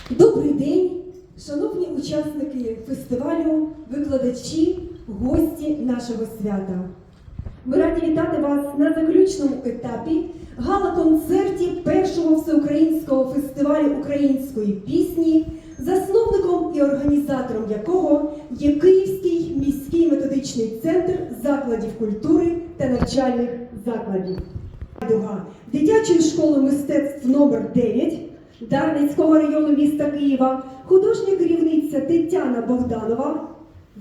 Добрий день, шановні учасники фестивалю, викладачі, гості нашого свята. Ми раді вітати вас на заключному етапі гала-концерті першого всеукраїнського фестивалю української пісні, засновником і організатором якого є Київський міський методичний центр закладів культури та навчальних закладів. Дитячої школи мистецтв номер 9 Дарницького району міста Києва, художня керівниця Тетяна Богданова,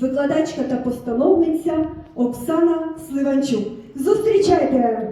викладачка та постановниця Оксана Сливанчук. Зустрічайте!